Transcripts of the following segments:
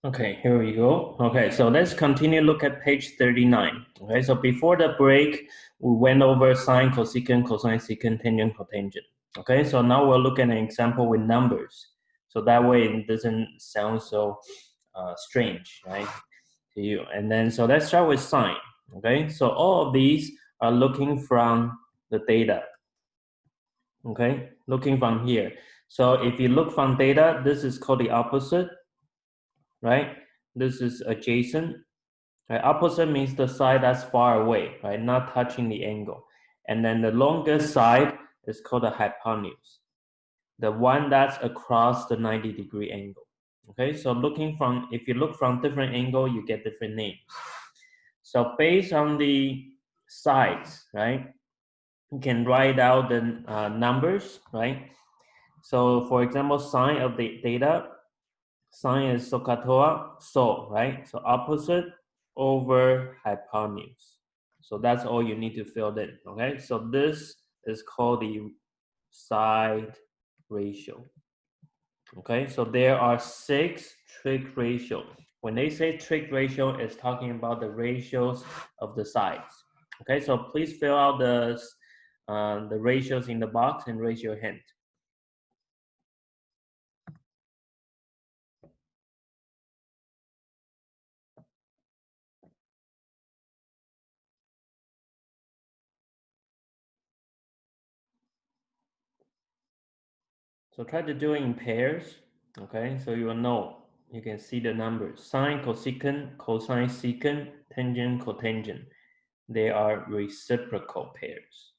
Okay, here we go. Okay, so let's continue look at page 39. Okay, so before the break, we went over sine, cosecant, cosine, secant, tangent, cotangent. Okay, so now we'll look at an example with numbers. So that way it doesn't sound so strange, right, to you. And then, so let's start with sine. Okay, so all of these are looking from the data. Okay, looking from here. So if you look from data, this is called the opposite, right? This is adjacent. Right? Opposite means the side that's far away, right? Not touching the angle. And then the longest side is called the hypotenuse. The one that's across the 90-degree angle. Okay, so if you look from different angle, you get different names. So based on the sides, right, you can write out the numbers, right? So for example, sine of the data, sine is SOHCAHTOA, so, right? So opposite over hypotenuse. So that's all you need to fill in, okay? So this is called the side ratio. Okay, so there are 6 trig ratios. When they say trig ratio, it's talking about the ratios of the sides. Okay, so please fill out the ratios in the box and raise your hand. So try to do it in pairs, okay? So you will know, you can see the numbers. Sine, cosecant, cosine, secant, tangent, cotangent. They are reciprocal pairs.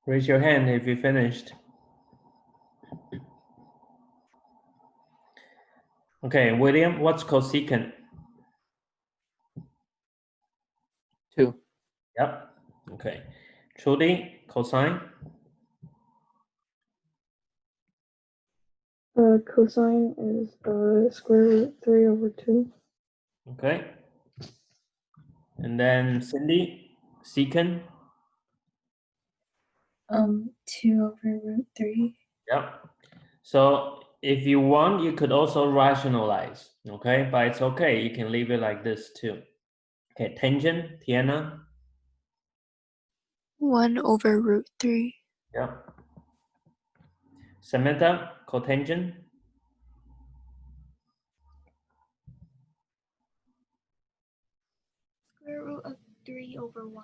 Raise your hand if you finished. Okay, William, what's cosecant? 2. Yep. Okay. Trudy, cosine? Cosine is square root 3 over 2. Okay. And then Cindy, secant? 2 over root 3. Yep. So if you want, you could also rationalize, okay? But it's okay, you can leave it like this too. Okay, tangent, Tiana? 1 over root 3. Yep. Samantha, cotangent? Square root of 3 over 1.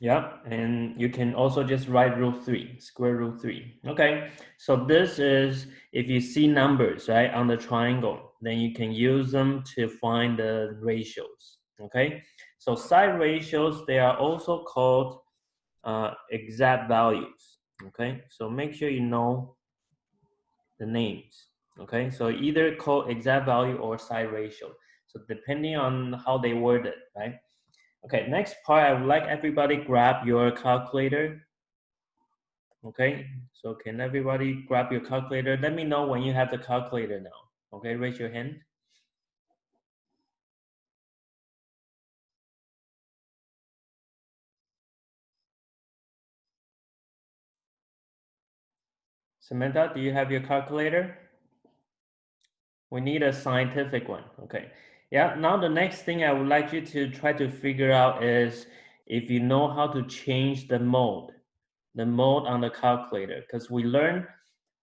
Yep, and you can also just write root 3, square root 3. Okay, so this is, if you see numbers, right, on the triangle, then you can use them to find the ratios, okay? So side ratios, they are also called exact values, okay? So make sure you know the names, okay? So either called exact value or side ratio. So depending on how they word it, right? Okay, next part, I would like everybody grab your calculator. Okay, so can everybody grab your calculator? Let me know when you have the calculator now. Okay, raise your hand. Samantha, do you have your calculator? We need a scientific one. Okay, yeah, now the next thing I would like you to try to figure out is if you know how to change the mode on the calculator, because we learned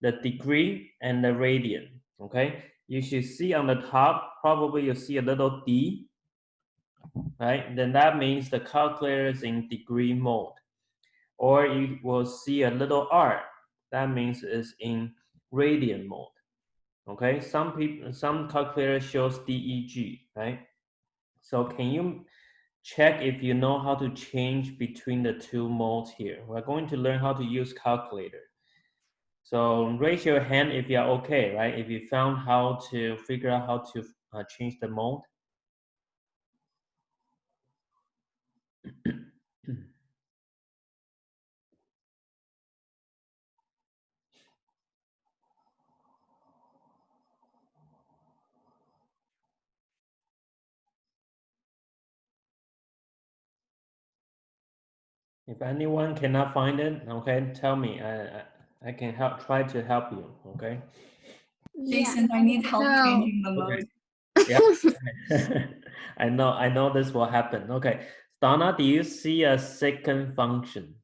the degree and the radian, okay? You should see on the top, probably you'll see a little D, right? Then that means the calculator is in degree mode. Or you will see a little R, that means it's in radian mode, okay? Some calculator shows DEG, right? So can you check if you know how to change between the two modes here? We're going to learn how to use calculator. So raise your hand if you're okay, right? If you found how to figure out how to change the mode. If anyone cannot find it, okay, tell me. I can try to help you. Okay. Jason, I need help No. changing the mode. Yeah. I know this will happen. Okay. Donna, do you see a second function?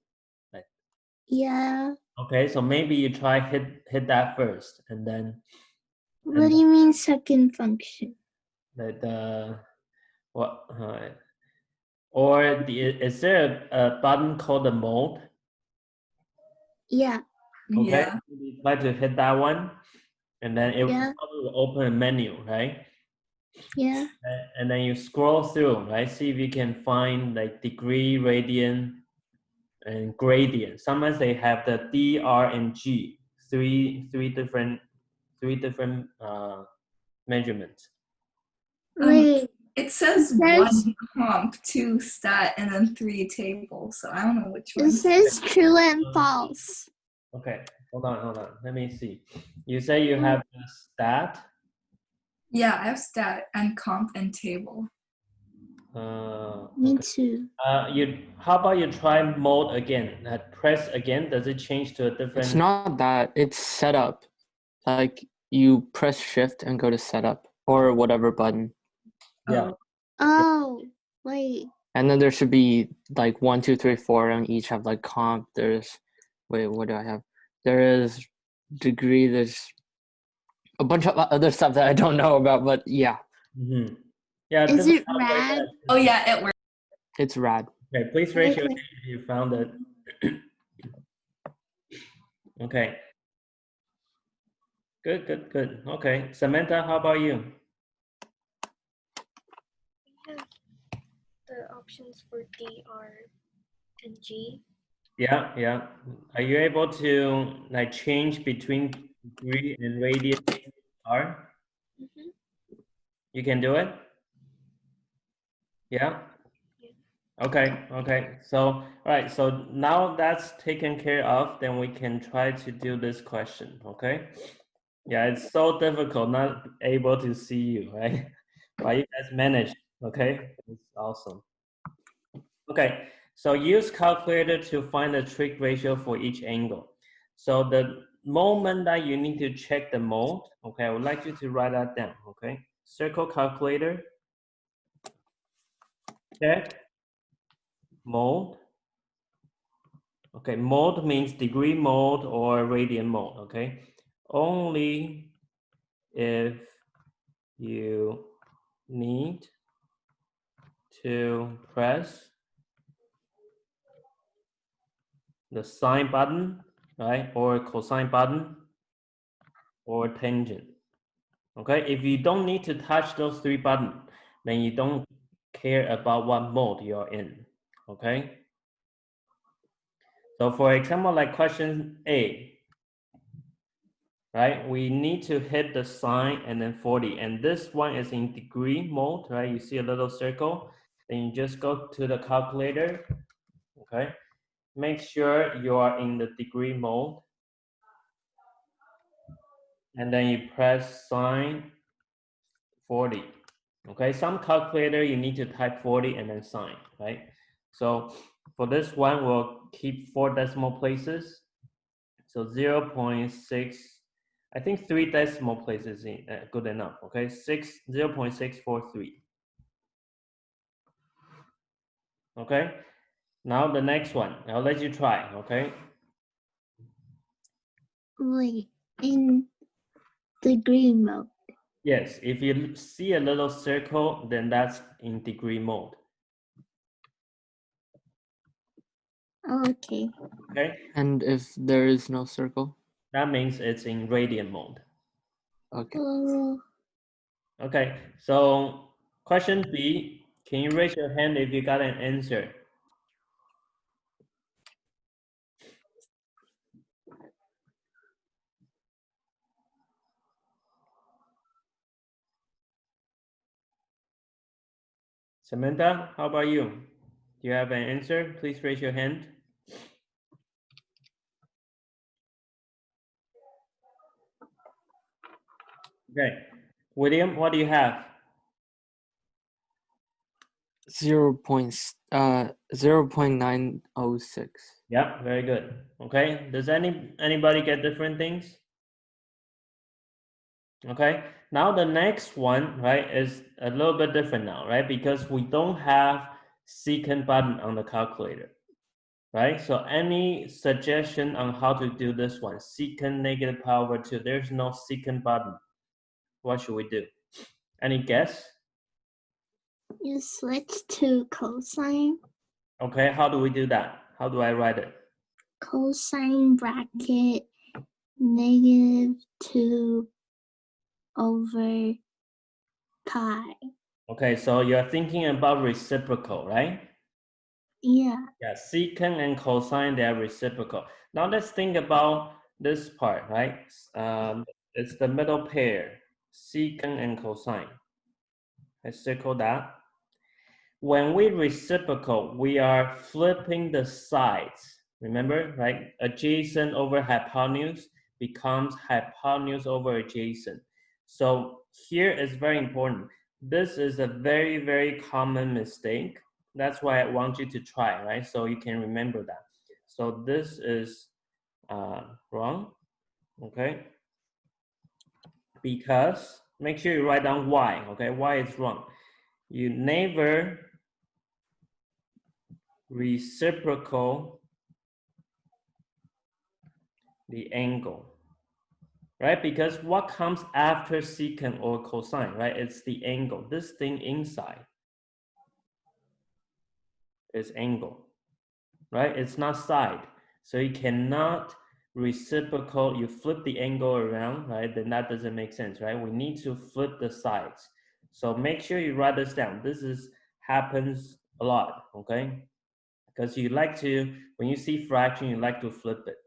Yeah. Okay, so maybe you try hit that first, and then What do you mean second function? the what? Or is there a button called the mode? Yeah. Okay, Yeah. you try to hit that one, and then it Yeah. probably will open a menu, right? Yeah. And then you scroll through, right? See if you can find like degree, radian, and gradient. Sometimes they have the D, R, and G, three different measurements. Wait. It says It says- 1 comp, 2 stat, and then 3 table. So I don't know which one. It says true and false. Okay, hold on. Let me see. You say you have the stat. Yeah, I have stat and comp and table. Me Okay. too. How about you try mode again? Press again. Does it change to a different? It's not that. It's setup. Like you press shift and go to setup or whatever button. Yeah. Oh, wait. And then there should be like 1, 2, 3, 4, and each have like comp. There's, wait, what do I have? There is degree. There's a bunch of other stuff that I don't know about, but yeah, Mm-hmm. Yeah. Is just it calculate rad? that. Oh yeah, it works. it's rad. Okay. Please raise your Okay. hand if you found it. Okay. Good. Okay. Samantha, how about you? We have the options for D, R, and G. Yeah. Are you able to like change between degree and radian R? Mm-hmm. You can do it? Yeah? Okay. So, all right. So now that's taken care of, then we can try to do this question, okay? Yeah, it's so difficult not able to see you, right? But you guys managed, okay? It's awesome. Okay, so use calculator to find the trig ratio for each angle. So the moment that you need to check the mode, okay, I would like you to write that down, okay? Circle calculator, check, mode. Okay, mode means degree mode or radian mode, okay? Only if you need to press the sine button, right? Or cosine button or tangent. Okay, if you don't need to touch those three buttons, then you don't care about what mode you're in. Okay. So for example, like question A, right? We need to hit the sine and then 40. And this one is in degree mode, right? You see a little circle. Then you just go to the calculator. Okay. Make sure you are in the degree mode. And then you press sine 40. Okay, some calculator you need to type 40 and then sine, right? So for this one, we'll keep 4 decimal places. So 0.6, I think 3 decimal places is good enough, okay? 0.643. Okay, now the next one, I'll let you try, okay? Wait. In degree mode. Yes, if you see a little circle, then that's in degree mode. Okay. Okay, And if there is no circle, that means it's in radian mode. okay. Okay, so question B, can you raise your hand if you got an answer? Samantha, how about you? Do you have an answer? Please raise your hand. Okay, William, what do you have? 0.906. Yeah, very good. Okay, does anybody get different things? Okay, now the next one, right, is a little bit different now, right? Because we don't have secant button on the calculator, right? So any suggestion on how to do this one? Secant negative power over 2, there's no secant button. What should we do? Any guess? You switch to cosine. Okay, how do we do that? How do I write it? Cosine bracket -2 over pi. Okay, so you're thinking about reciprocal, right? Yeah. Yeah, secant and cosine, they are reciprocal. Now let's think about this part, right? It's the middle pair, secant and cosine. Let's circle that. When we reciprocal, we are flipping the sides. Remember, right? Adjacent over hypotenuse becomes hypotenuse over adjacent. So here is very important. This is a very, very common mistake. That's why I want you to try, right? So you can remember that. So this is wrong, okay? Because, make sure you write down why, okay? Why is wrong. You never reciprocal the angle, right? Because what comes after secant or cosine, right? It's the angle. This thing inside is angle, right? It's not side. So you cannot reciprocal, you flip the angle around, right? Then that doesn't make sense, right? We need to flip the sides. So make sure you write this down. This happens a lot, okay? Because you like to, when you see fraction, you like to flip it.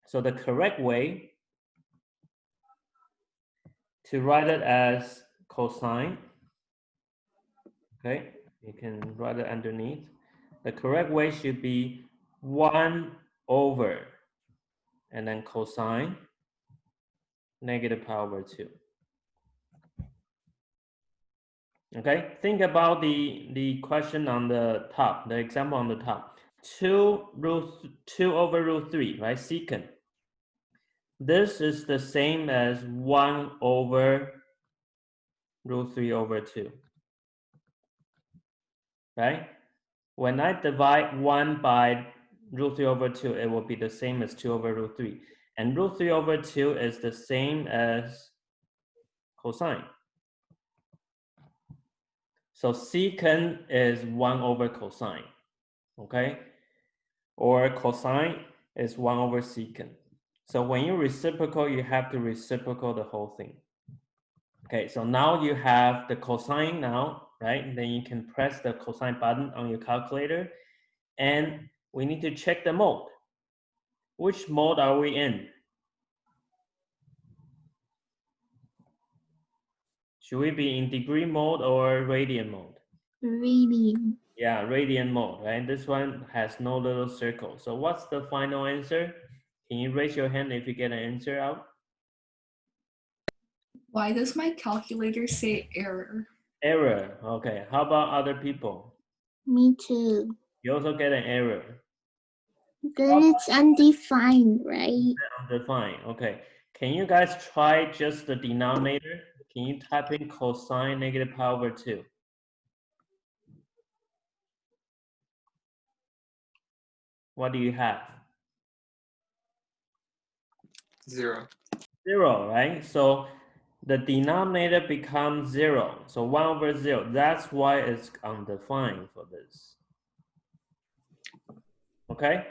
So the correct way to write it as cosine, okay, you can write it underneath. The correct way should be 1 over, and then cosine, negative power over 2. Okay, think about the question on the top, the example on the top. 2 over root 3, right, secant. This is the same as 1 over root 3 over 2, right? When I divide 1 by root 3 over 2, it will be the same as 2 over root 3. And root 3 over 2 is the same as cosine. So secant is 1 over cosine, okay? Or cosine is 1 over secant. So when you reciprocal, you have to reciprocal the whole thing. Okay, so now you have the cosine now, right? Then you can press the cosine button on your calculator, and we need to check the mode. Which mode are we in? Should we be in degree mode or radian mode? Radian. Yeah, radian mode, right? This one has no little circle. So what's the final answer? Can you raise your hand if you get an answer out? Why does my calculator say error? Error. Okay, how about other people? Me too. You also get an error. Then it's undefined, right? Undefined. Okay. Can you guys try just the denominator? Can you type in cosine negative power over 2? What do you have? 0. 0, right? So the denominator becomes 0. So 1 over 0. That's why it's undefined for this. Okay?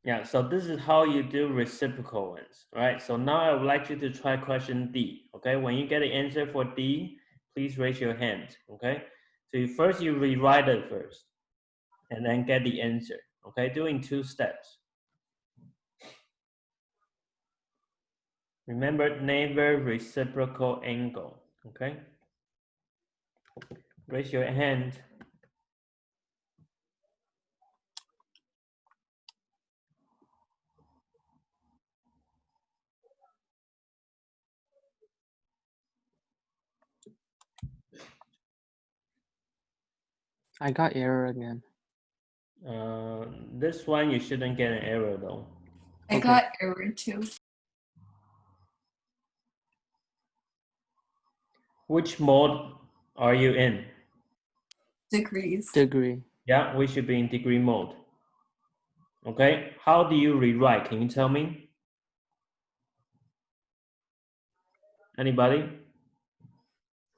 Yeah, so this is how you do reciprocal ones, right? So now I would like you to try question D, okay? When you get an answer for D, please raise your hand, okay? So first you rewrite it first, and then get the answer, okay? Doing 2 steps. Remember, never reciprocal angle, okay? Raise your hand. I got error again. This one you shouldn't get an error though. I Okay. got error too. Which mode are you in? Degrees. Degree. Yeah, we should be in degree mode. Okay, how do you rewrite? Can you tell me? Anybody?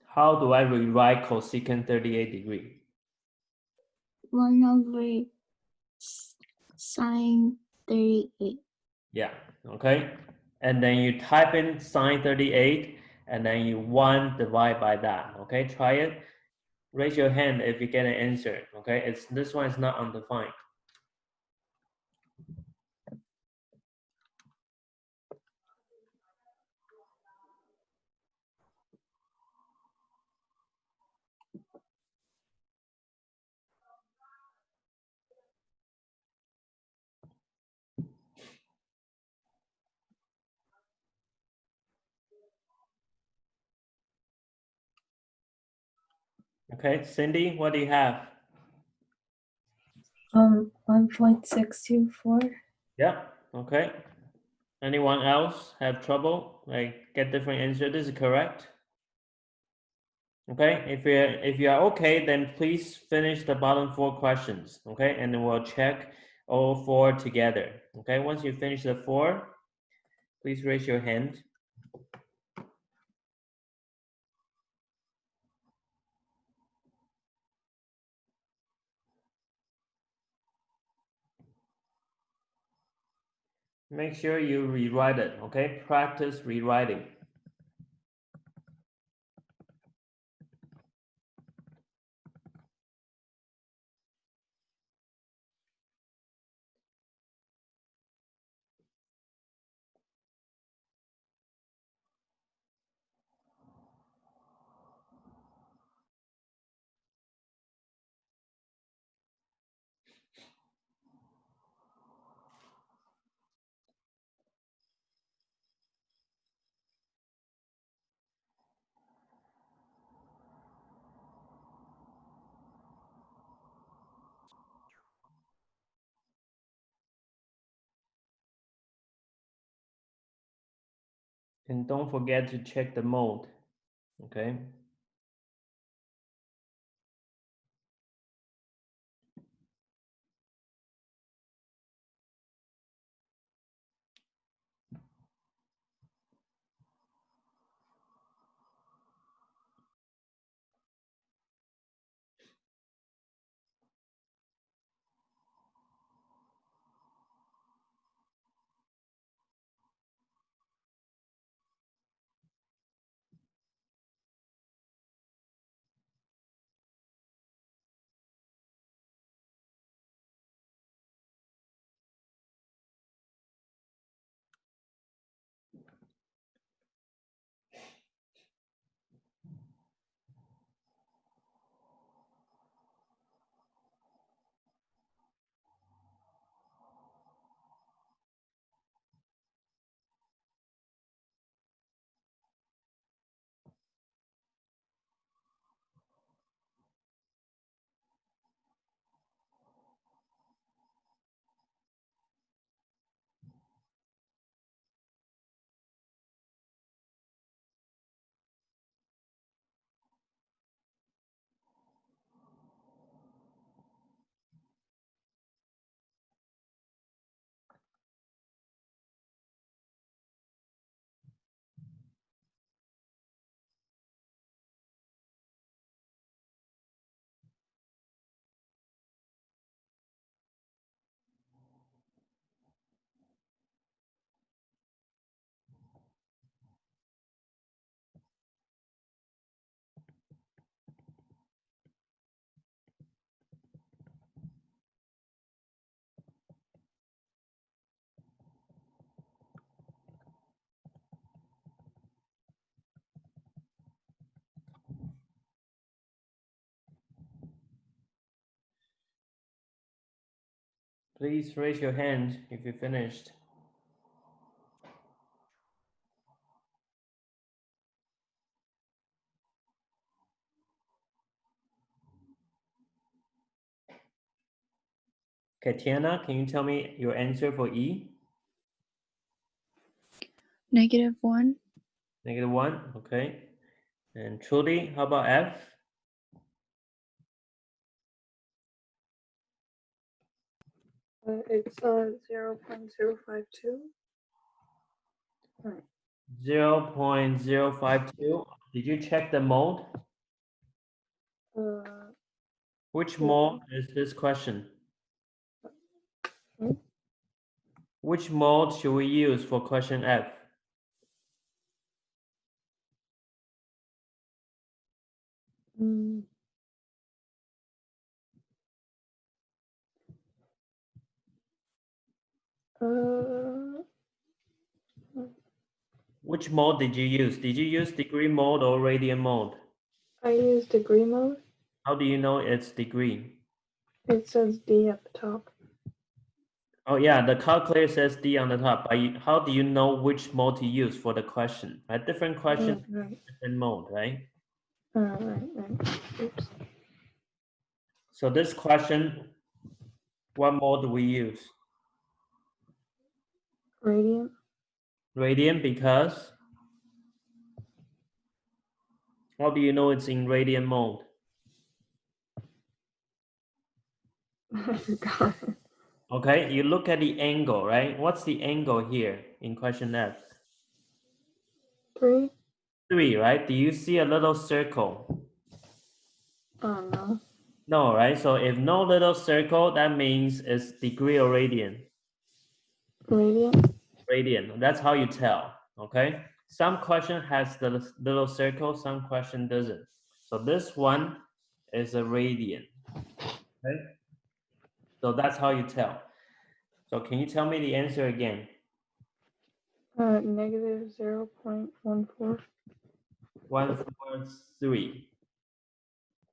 How do I rewrite cosecant 38 degree? 1 over sine 38. Yeah, okay. And then you type in sine 38 and then you 1 divide by that. Okay, try it. Raise your hand if you get an answer. Okay, this one is not undefined. Okay, Cindy, what do you have? 1.624. Yeah, okay. Anyone else have trouble? Like get different answer? This is correct. Okay, if you are okay, then please finish the bottom 4 questions. Okay, and then we'll check all 4 together. Okay, once you finish the 4, please raise your hand. Make sure you rewrite it. Okay, practice rewriting. And don't forget to check the mode. Okay. Please raise your hand if you finished. Okay, Tiana, can you tell me your answer for E? -1. -1, okay. And Trudy, how about F? It's 0.052. 0.052. Did you check the mode? Which Yeah. mode is this question? Hmm? Which mode should we use for question F? Mm. Which mode did you use? Did you use degree mode or radian mode? I use degree mode. How do you know it's degree? It says D at the top. Oh yeah, the calculator says D on the top. But how do you know which mode to use for the question? A different question, Right. different mode, right? Right. Oops. So this question, what mode do we use? Radiant. Radian, because how do you know it's in radian mode? I forgot. Okay, you look at the angle, right? What's the angle here in question F? 3. 3, right? Do you see a little circle? Oh no. No, right? So if no little circle, that means it's degree or radian. Radiant. Radian, that's how you tell, okay? Some question has the little circle, some question doesn't. So this one is a radian, okay? So that's how you tell. So can you tell me the answer again? Negative 0.14. 143.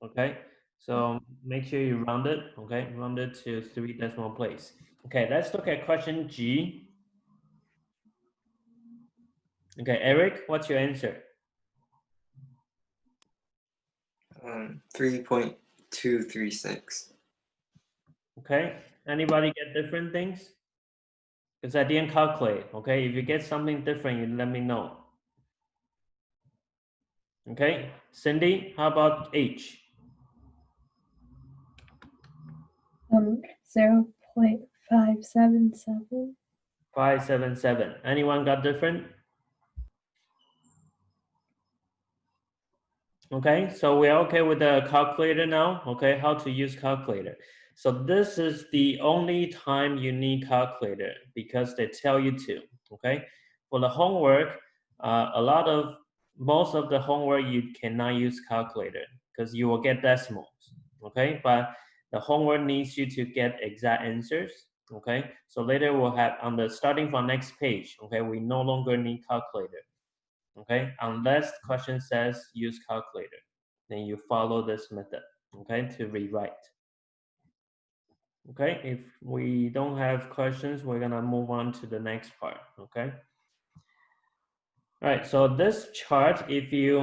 Okay, so make sure you round it, okay? Round it to 3 decimal place. Okay, let's look at question G. Okay, Eric, what's your answer? 3.236. Okay, anybody get different things? Because I didn't calculate, okay? If you get something different, you let me know. Okay, Cindy, how about H? 0.577. 577. Anyone got different? Okay, so we're okay with the calculator now. Okay, how to use calculator. So this is the only time you need calculator because they tell you to. Okay, for the homework, most of the homework you cannot use calculator because you will get decimals. Okay, but the homework needs you to get exact answers. Okay, so later we'll have on the starting from next page. Okay, we no longer need calculator. Okay, unless question says use calculator, then you follow this method, okay, to rewrite. Okay, if we don't have questions, we're gonna move on to the next part, okay? All right, so this chart, if you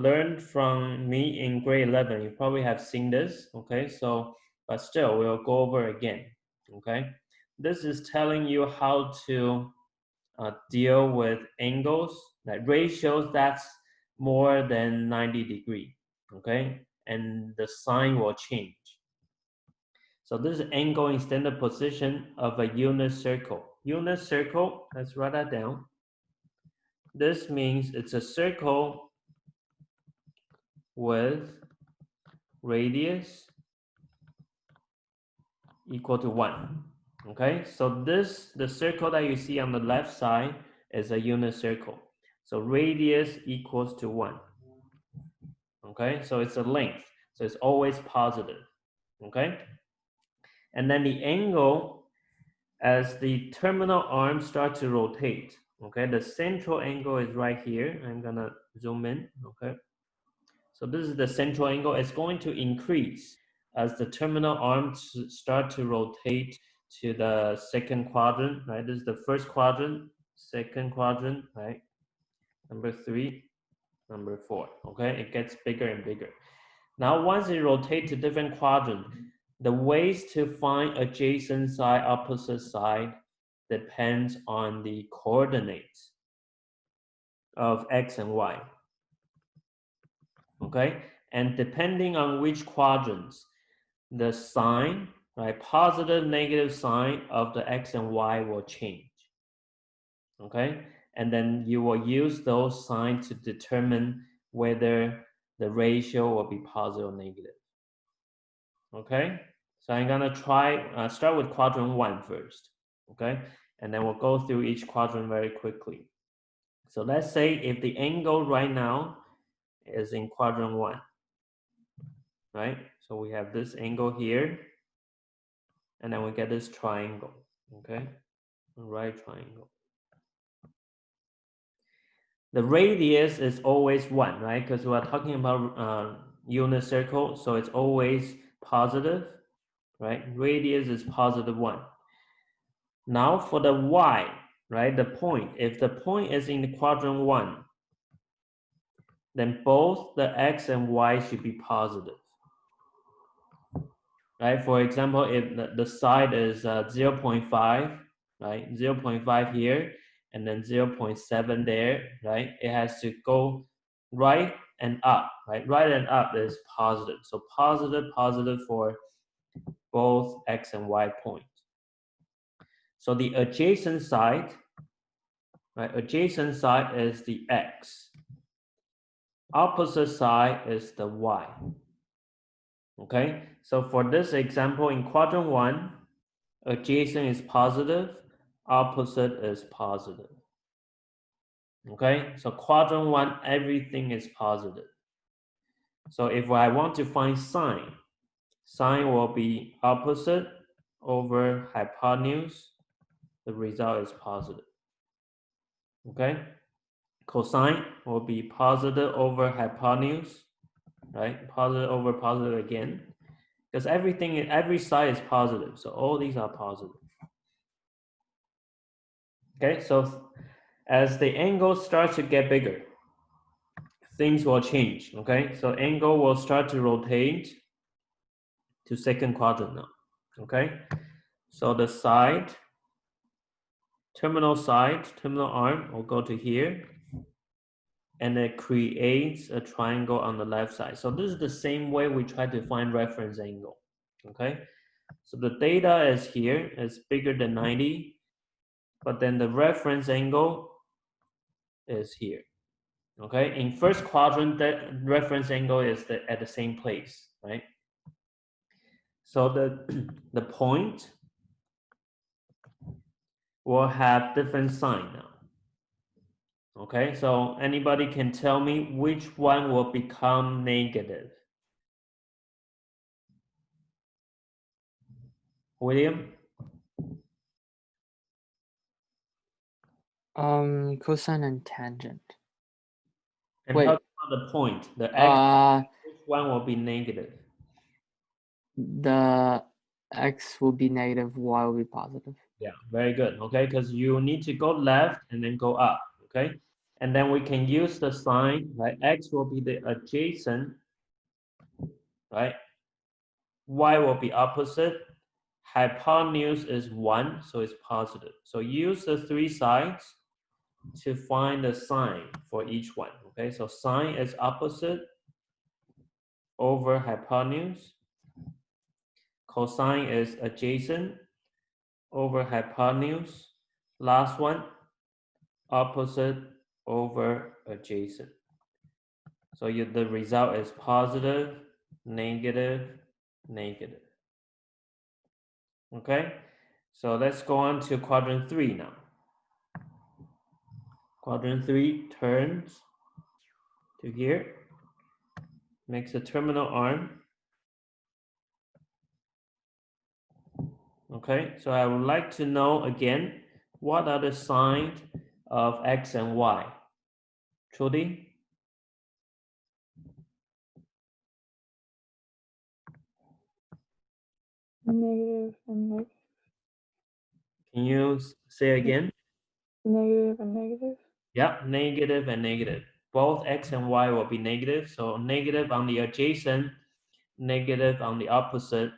learned from me in grade 11, you probably have seen this, okay? So, but still, we'll go over again, okay? This is telling you how to deal with angles, like ratios that's more than 90 degree, okay? And the sign will change. So this is angle in standard position of a unit circle. Unit circle, let's write that down. This means it's a circle with radius equal to 1. Okay, so the circle that you see on the left side is a unit circle. So radius equals to 1. Okay, so it's a length, so it's always positive. Okay, and then the angle as the terminal arms start to rotate. Okay, the central angle is right here. I'm gonna zoom in. Okay, so this is the central angle. It's going to increase as the terminal arms start to rotate to the second quadrant. Right, this is the first quadrant, second quadrant. Right, number 3, number 4. Okay, it gets bigger and bigger. Now, once it rotates to different quadrant, the ways to find adjacent side, opposite side depends on the coordinates of x and y. Okay, and depending on which quadrants, the sign, right, positive, negative sign of the x and y will change. Okay, and then you will use those signs to determine whether the ratio will be positive or negative. Okay, so I'm gonna try start with quadrant 1 first. Okay, and then we'll go through each quadrant very quickly. So let's say if the angle right now is in quadrant 1, right? So we have this angle here, and then we get this triangle. Okay, a right triangle. The radius is always 1, right? Because we're talking about unit circle, so it's always positive, right? Radius is positive 1. Now for the y, right? The point, if the point is in the quadrant 1, then both the x and y should be positive, right? For example, if the side is 0.5, right? 0.5 here, and then 0.7 there, right? It has to go right and up, right? Right and up is positive. So positive, positive for both x and y points. So the adjacent side, right? Adjacent side is the x. Opposite side is the y. Okay, so for this example, in quadrant 1, adjacent is positive, opposite is positive. Okay, so quadrant 1, everything is positive. So if I want to find sine, sine will be opposite over hypotenuse. The result is positive. Okay, cosine will be positive over hypotenuse, right? Positive over positive again. Because every side is positive, so all these are positive. Okay, so as the angle starts to get bigger, things will change. Okay, so angle will start to rotate to second quadrant now. Okay, so the side, terminal arm will go to here, and it creates a triangle on the left side. So this is the same way we try to find reference angle. Okay, so the data is here, it's bigger than 90, but then the reference angle is here. Okay, in first quadrant, the reference angle is at the same place, right? So the point will have different sign now. Okay, so anybody can tell me which one will become negative? William? Cosine and tangent. And Wait. how about the point? The x, which one will be negative? The x will be negative, y will be positive. Yeah, very good. Okay, because you need to go left and then go up. Okay, and then we can use the sign, right? X will be the adjacent, right? Y will be opposite. Hypotenuse is 1, so it's positive. So use the 3 sides to find the sign for each one. Okay, so sine is opposite over hypotenuse. Cosine is adjacent over hypotenuse. Last one, opposite over adjacent. So the result is positive, negative, negative. Okay, so let's go on to quadrant 3 now. Quadrant 3 turns to here, makes a terminal arm. Okay, so I would like to know again, what are the signs of x and y? Trudy? Negative and negative. Can you say again? Negative and negative. Yeah, negative and negative. Both x and y will be negative. So negative on the adjacent, negative on the opposite.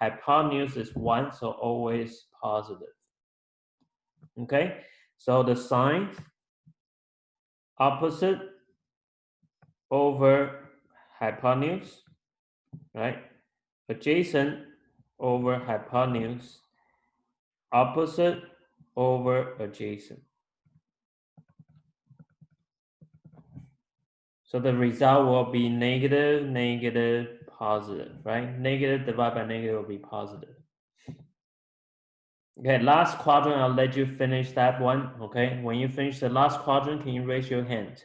hypotenuse is 1, so always positive. Okay, so the sine opposite over hypotenuse, right? Adjacent over hypotenuse, opposite over adjacent. So the result will be negative, negative, positive, right? Negative divided by negative will be positive. Okay, last quadrant, I'll let you finish that one, okay? When you finish the last quadrant, can you raise your hand?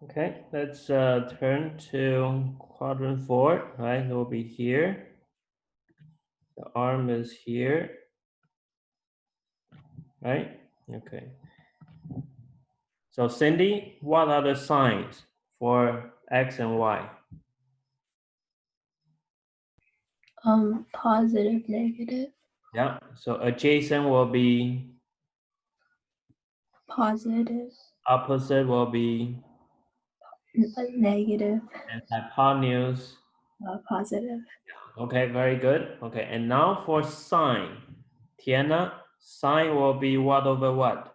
Okay, let's turn to quadrant 4, right? It will be here. The arm is here, right? Okay. So Cindy, what are the signs for X and Y? Positive, negative, Yeah, so adjacent will be, positive, opposite will be, negative, and hypotenuse. positive. Okay, very good. Okay, and now for sine. Tiana, sine will be what over what?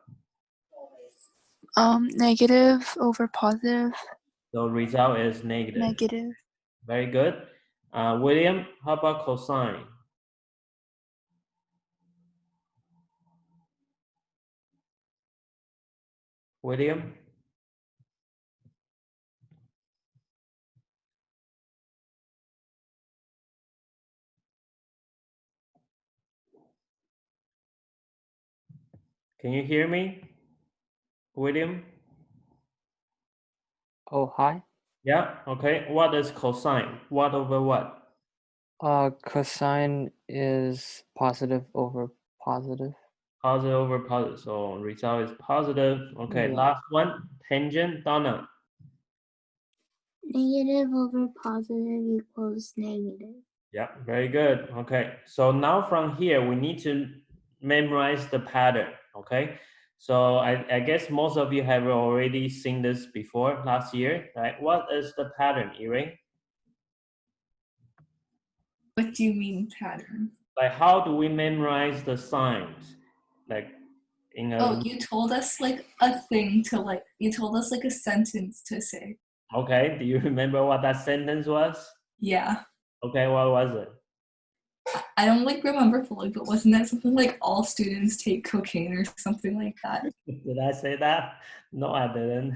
Negative over positive, The result is negative. negative. Very good. William, how about cosine? William? Can you hear me? William? Oh, hi. Yeah, okay. What is cosine? What over what? Cosine is positive over positive. Positive over positive. So result is positive. Okay, Yeah. last one. Tangent, Donna. Negative over positive equals negative. Yeah, very good. Okay, so now from here, we need to memorize the pattern, okay? So I guess most of you have already seen this before last year, right? What is the pattern, Irae? What do you mean pattern? Like, how do we memorize the signs? Like, in a, Oh, you told us like a thing to like, you told us like a sentence to say. okay, do you remember what that sentence was? Yeah. Okay, what was it? I don't like remember fully, but wasn't that something like all students take cocaine or something like that? Did I say that? No, I didn't.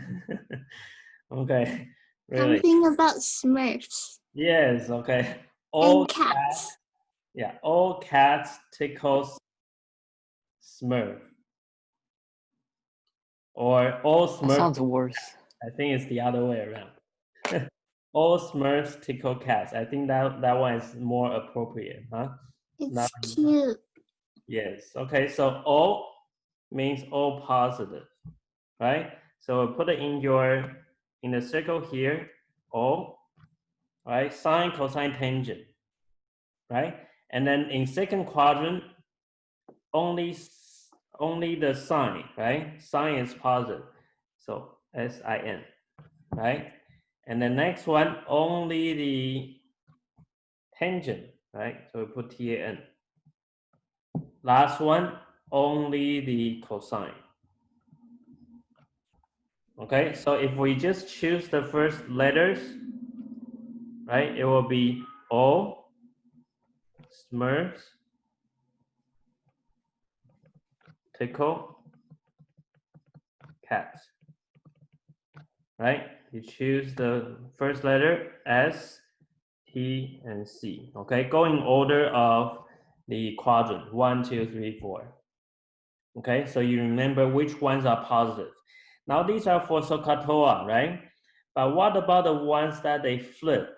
Okay, really? Something about Smurfs Yes, okay. and All cats. yeah, all cats tickles Smurf. Or all That Smurf, sounds worse. I think it's the other way around. All Smurfs tickle cats. I think that one is more appropriate, huh? It's Not- cute. Yes, okay, so all means all positive, right? So put it in the circle here, all, right? Sine, cosine, tangent, right? And then in second quadrant, only the sign, right? Sign is positive. So SIN, right? And the next one, only the tangent, right? So we put TAN. Last one, only the cosine. Okay, so if we just choose the first letters, right, it will be O, Smurfs, tickle, cats, right? You choose the first letter S, T, and C. Okay, go in order of the quadrant 1, 2, 3, 4. Okay, so you remember which ones are positive. Now these are for SOHCAHTOA, right? But what about the ones that they flip?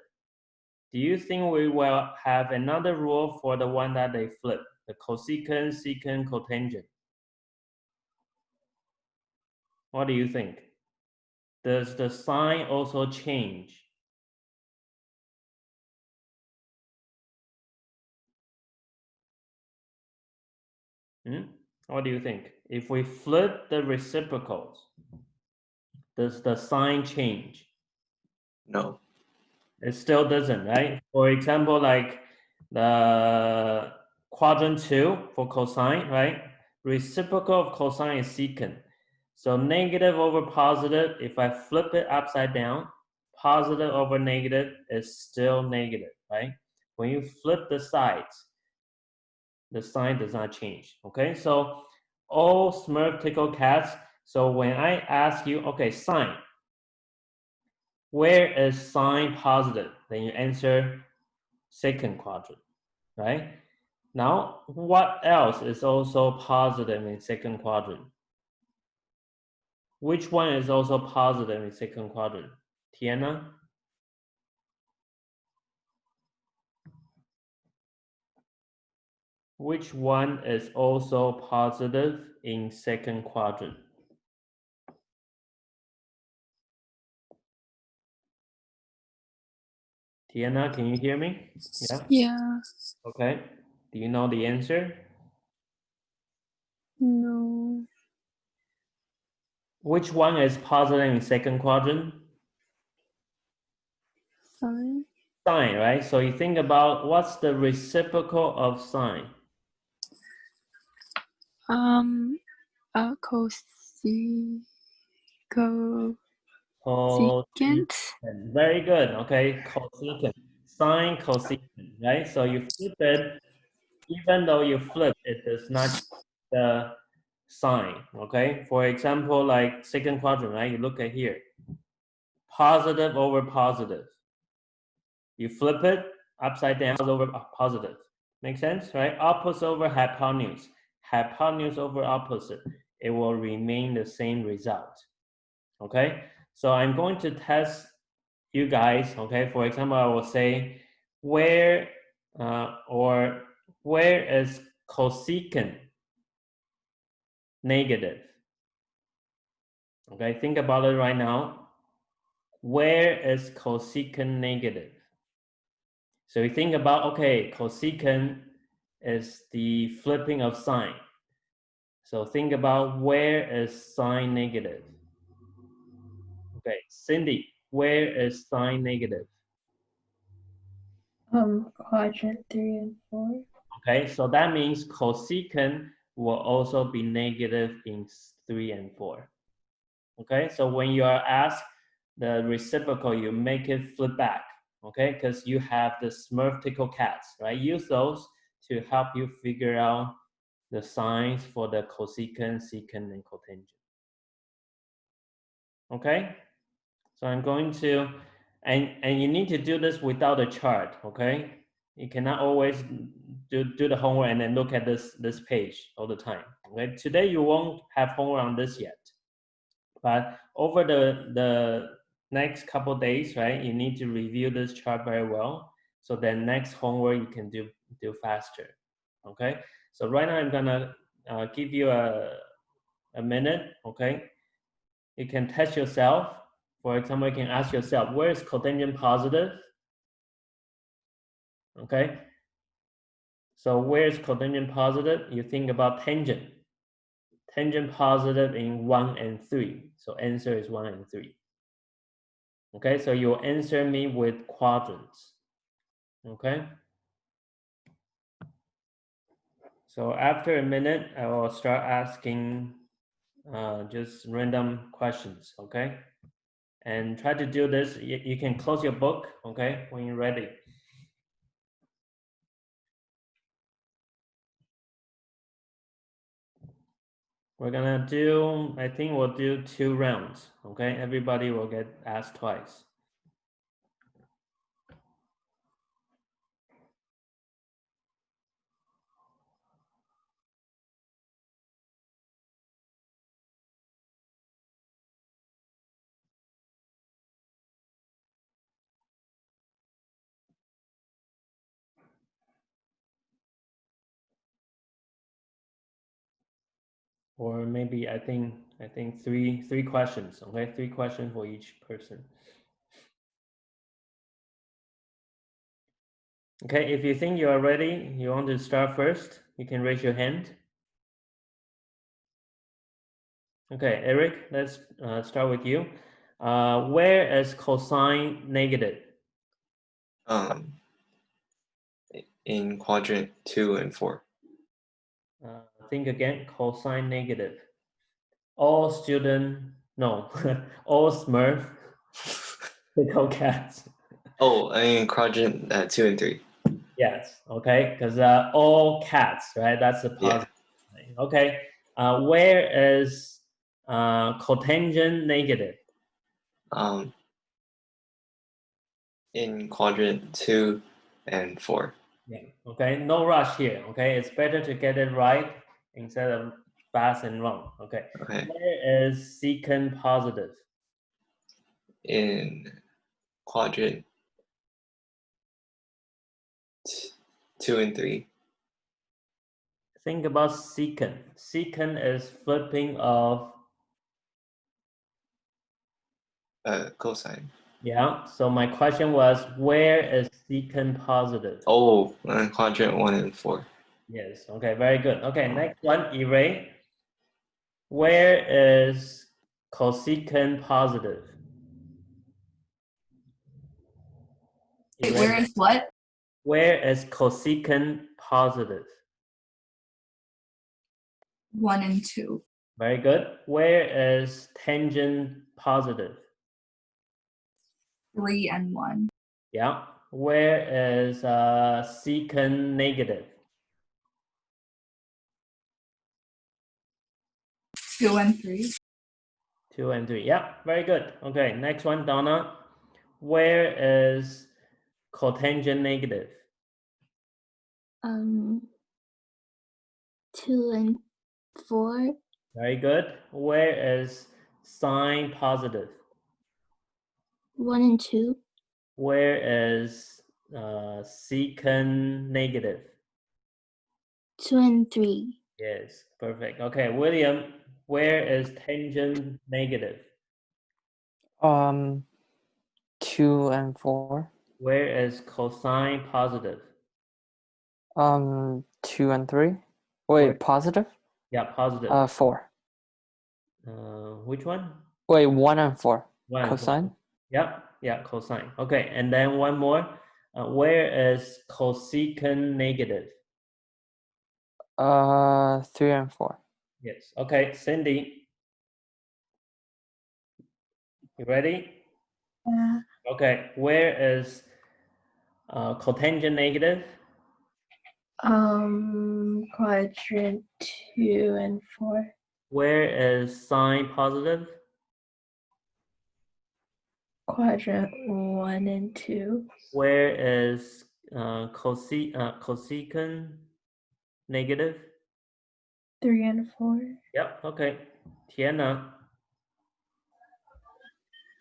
Do you think we will have another rule for the one that they flip? The cosecant, secant, cotangent. What do you think? Does the sign also change? What do you think? If we flip the reciprocals, does the sign change? No. It still doesn't, right? For example, like the quadrant 2 for cosine, right? Reciprocal of cosine is secant. So negative over positive, if I flip it upside down, positive over negative is still negative, right? When you flip the sides, the sign does not change, okay? So all Smurf tickle cats, so when I ask you, okay, sign, where is sign positive? Then you answer second quadrant, right? Now, what else is also positive in second quadrant? Which one is also positive in second quadrant? Tiana? Which one is also positive in second quadrant? Tiana, can you hear me? Yeah? Yeah. Okay. Do you know the answer? No. Which one is positive in second quadrant? Sine. Sine, right? So you think about what's the reciprocal of sine? Cosecant. Cosecant. Very good. Okay, cosecant. Sine cosecant, right? So you flip it, even though you flip, it does not change the sign. Okay. For example, like second quadrant, right? You look at here. Positive over positive. You flip it upside down over positive. Make sense, right? Opposite over hypotenuse. Hypotenuse over opposite. It will remain the same result. Okay. So I'm going to test you guys. Okay. For example, I will say where where is cosecant negative? Okay. Think about it right now. Where is cosecant negative? So we think about, okay, cosecant is the flipping of sine. So think about where is sine negative? Okay, Cindy, where is sine negative? Quadrant 3 and 4. Okay, so that means cosecant will also be negative in 3 and 4. Okay, so when you are asked the reciprocal, you make it flip back. Okay, because you have the Smurf tickle cats, right? Use those to help you figure out the signs for the cosecant, secant, and cotangent. Okay, so I'm going to, and you need to do this without a chart. Okay, you cannot always do the homework and then look at this page all the time. Okay, today you won't have homework on this yet, but over the next couple days, right, you need to review this chart very well, so then next homework you can do faster. Okay, so right now I'm gonna give you a minute. Okay, you can test yourself. For example, you can ask yourself, where is cotangent positive? Okay, so where is cotangent positive? You think about tangent. Tangent positive in 1 and 3. So answer is 1 and 3. Okay, so you'll answer me with quadrants. Okay. So after a minute, I will start asking just random questions, okay? And try to do this. You can close your book, okay, when you're ready. We're gonna do, I think we'll do 2 rounds, okay? Everybody will get asked twice. Or maybe I think three questions, okay? 3 questions for each person. Okay, if you think you are ready, you want to start first, you can raise your hand. Okay, Eric, let's start with you. Where is cosine negative? In quadrant 2 and 4. Think again, cosine negative. All student, no, all Smurf, pickle cats. Oh, I mean quadrant 2 and 3. Yes, okay, because all cats, right? That's the Yeah. positive. Thing. Okay, where is cotangent negative? In quadrant 2 and 4. Yeah. Okay, no rush here. Okay, it's better to get it right instead of fast and wrong. Okay, Okay. where is secant positive? In quadrant 2 and 3. Think about secant. Secant is flipping of, Cosine. yeah. So my question was, where is secant positive? Oh, in quadrant 1 and 4. Yes. Okay, very good. Okay, next one, Ray. Where is cosecant positive? Wait, Ray, where is what? where is cosecant positive? 1 and 2. Very good. Where is tangent positive? 3 and 1. Yeah. Where is secant negative? 2 and 3. 2 and 3. Yeah, very good. Okay, next one, Donna. Where is cotangent negative? 2 and 4. Very good. Where is sine positive? 1 and 2. Where is secant negative? 2 and 3. Yes, perfect. Okay, William, where is tangent negative? 2 and 4. Where is cosine positive? 2 and 3. Wait, Where- positive? Yeah, positive. 4. Which one? Wait, 1 and 4. 1 and 4. Cosine? Yeah, yeah, cosine. Okay, and then one more. Where is cosecant negative? 3 and 4. Yes. Okay, Cindy, you ready? Yeah. Okay, where is cotangent negative? Quadrant 2 and 4. Where is sine positive? Quadrant 1 and 2. Where is cosecant negative? 3 and 4. Yep, okay. Tiana,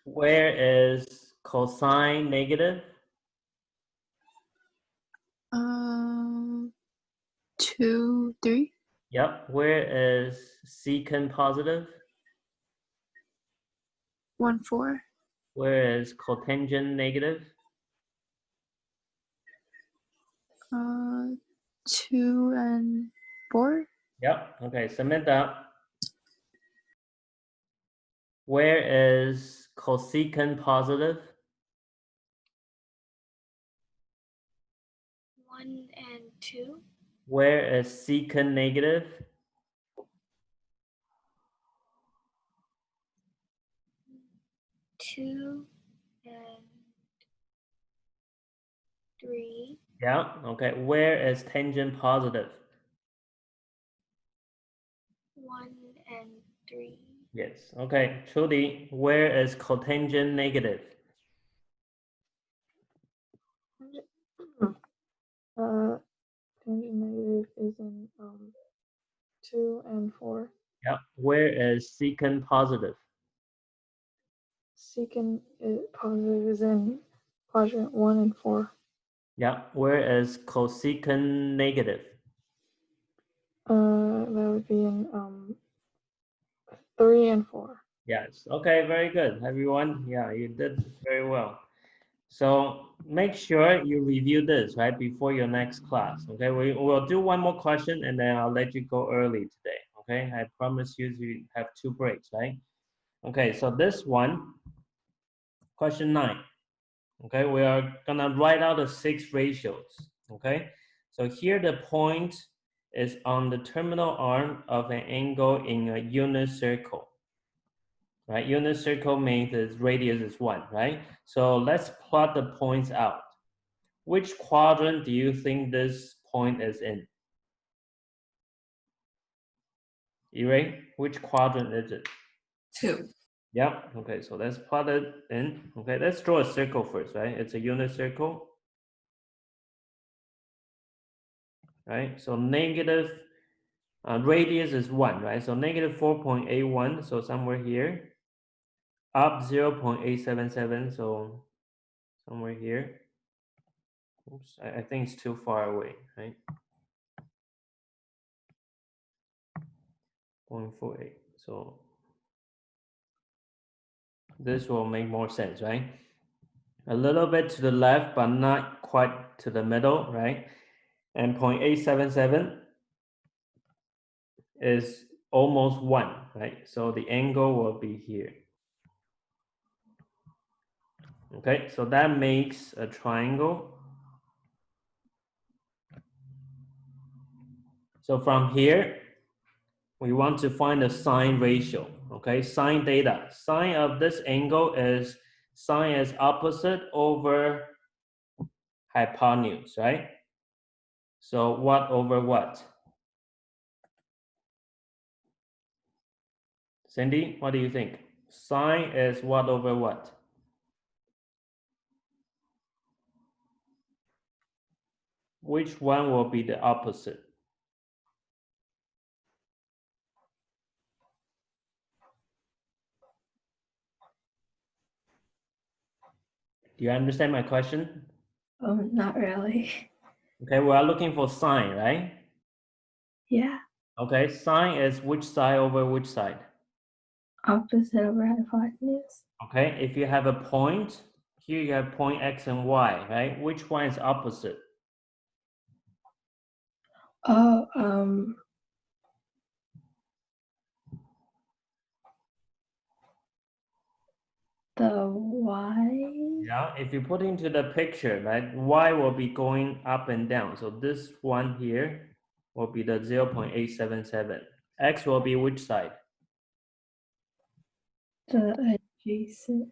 where is cosine negative? 2, 3. Yep, where is secant positive? 1, 4. Where is cotangent negative? 2 and 4. Yep, okay, Samantha. Where is cosecant positive? 1 and 2. Where is secant negative? 2 and 3. Yeah, okay. Where is tangent positive? 1 and 3. Yes, okay. Trudy, where is cotangent negative? Tangent negative is in 2 and 4. Yeah, where is secant positive? Secant positive is in quadrant 1 and 4. Yeah, where is cosecant negative? That would be in 3 and 4. Yes, okay, very good, everyone. Yeah, you did very well. So make sure you review this, right, before your next class, okay? We'll do one more question and then I'll let you go early today, okay? I promise you to have 2 breaks, right? Okay, so this one, question 9, okay? We are gonna write out the 6 ratios, okay? So here the point is on the terminal arm of an angle in a unit circle. Right, unit circle means its radius is 1, right? So let's plot the points out. Which quadrant do you think this point is in? Ray, which quadrant is it? 2. Yep, okay, so let's plot it in. Okay, let's draw a circle first, right? It's a unit circle, right? So negative, radius is 1, right? So negative 4.81, so somewhere here. Up 0.877, so somewhere here. Oops, I think it's too far away, right? 0.48. So this will make more sense, right? A little bit to the left, but not quite to the middle, right? And 0.877 is almost 1, right? So the angle will be here. Okay, so that makes a triangle. So from here, we want to find the sine ratio, okay? Sine theta. Sine of this angle is sine is opposite over hypotenuse, right? So what over what? Cindy, what do you think? Sine is what over what? Which one will be the opposite? Do you understand my question? Oh, not really. Okay, we are looking for sine, right? Yeah. Okay, sine is which side over which side? Opposite over hypotenuse. Okay, if you have a point, here you have point x and y, right? Which one is opposite? Oh, the y. Yeah, if you put into the picture, right, y will be going up and down. So this one here will be the 0.877. X will be which side? The adjacent.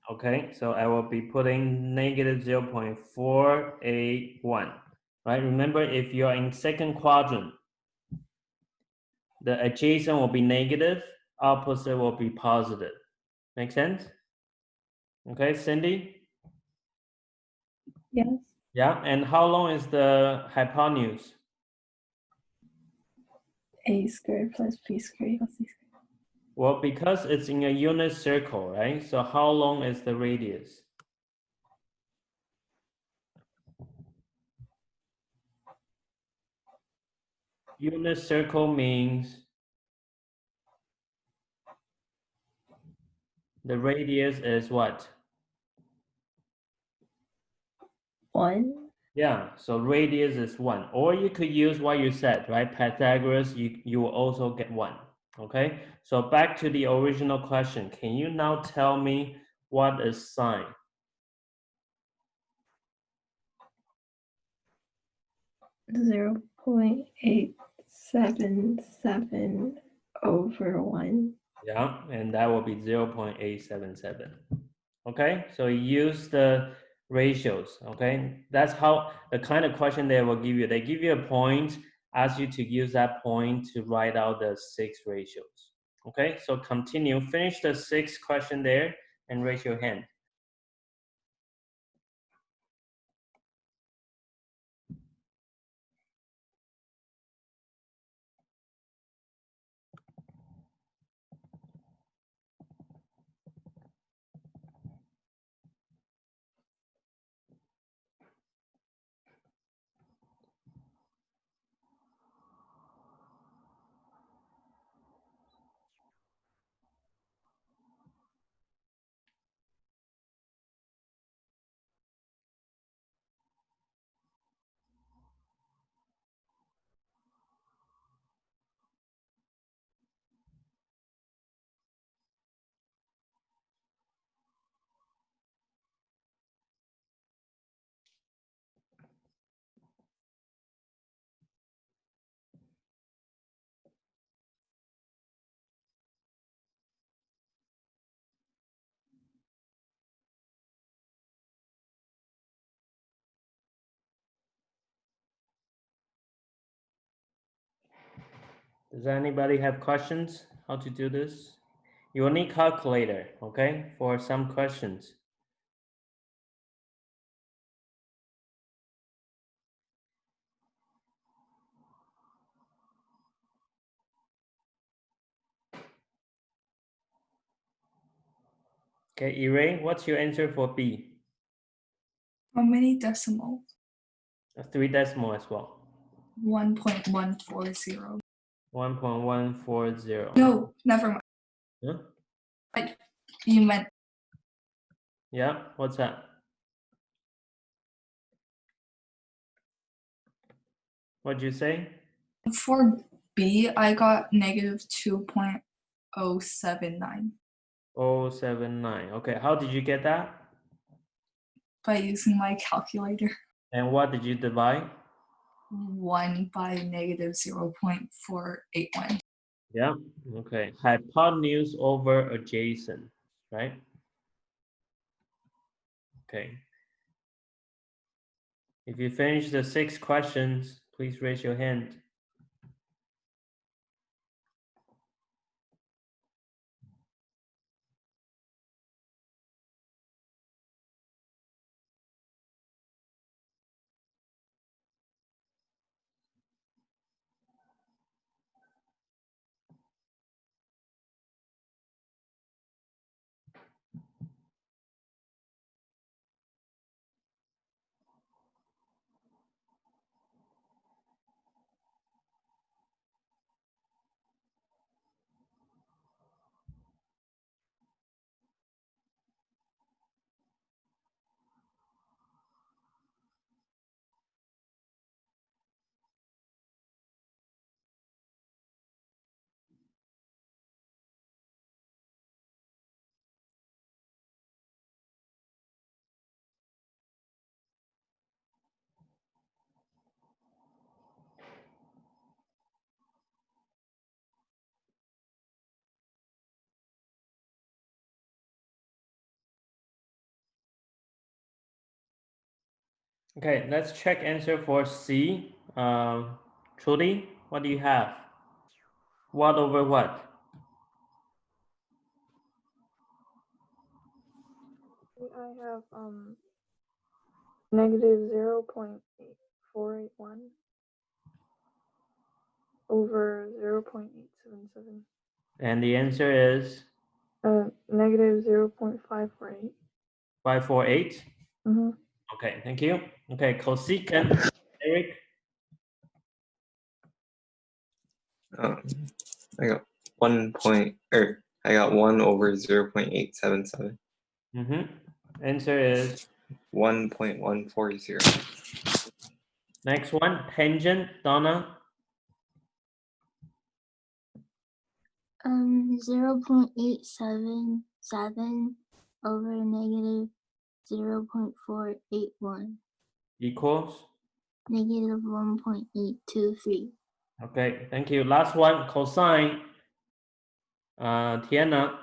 Okay, so I will be putting negative 0.481, right? Remember, if you're in second quadrant, the adjacent will be negative, opposite will be positive. Make sense? Okay, Cindy? Yes. Yeah, and how long is the hypotenuse? A squared plus b squared equals c squared. Well, because it's in a unit circle, right? So how long is the radius? Unit circle means the radius is what? 1. Yeah, so radius is 1. Or you could use what you said, right? Pythagoras, you will also get 1. Okay, so back to the original question. Can you now tell me What is sine? Zero 0.877 over 1. Yeah, and that will be 0.877. Okay, so use the ratios. Okay, that's how the kind of question they will give you. They give you a point, ask you to use that point to write out the 6 ratios. Okay, so continue, finish the 6th question there and raise your hand. Does anybody have questions how to do this? You will need calculator, okay, for some questions. Okay, Irae, what's your answer for B? How many decimals? 3 decimal as well. 1.140. 1.140. No, never mind. Huh? You meant Yeah, what's that? What'd you say? for B, I got negative 2.079 079. Okay, how did you get that? by using my calculator. And what did you divide? 1 by negative 0.481. Yeah, okay. Hypotenuse over adjacent, right? Okay. If you finish the 6 questions, please raise your hand. Okay, let's check answer for C. Trudy, what do you have? What over what? I have negative 0.8481 over 0.877. And the answer is Negative 0.548. 548. Mm-hmm. Okay, thank you. Okay, cosecant, Eric. I got 1 over 0.877. Answer is 1.140. next one, tangent, Donna. 0.877 over negative 0.481 equals? negative 1.823. Okay, thank you. Last one, cosine. Tiana.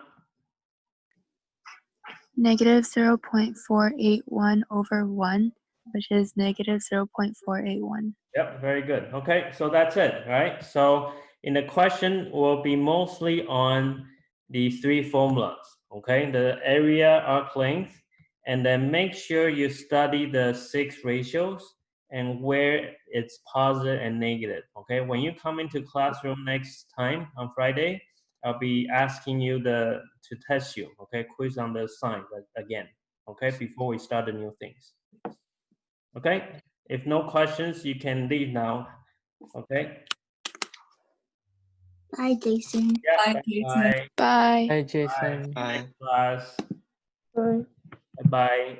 Negative 0.481 over 1, which is negative 0.481. Yep, very good. Okay, so that's it, right? So in the question will be mostly on the three formulas, okay? The area, arc length, and then make sure you study the 6 ratios and where it's positive and negative, okay? When you come into classroom next time on Friday, I'll be asking you to test you, okay? Quiz on the sign again, okay? Before we start the new things. Okay, if no questions, you can leave now. Okay. Bye, Jason. Yeah. Bye, Jason. Bye. Bye. Hi, Jason. Bye. Class. Bye. Bye.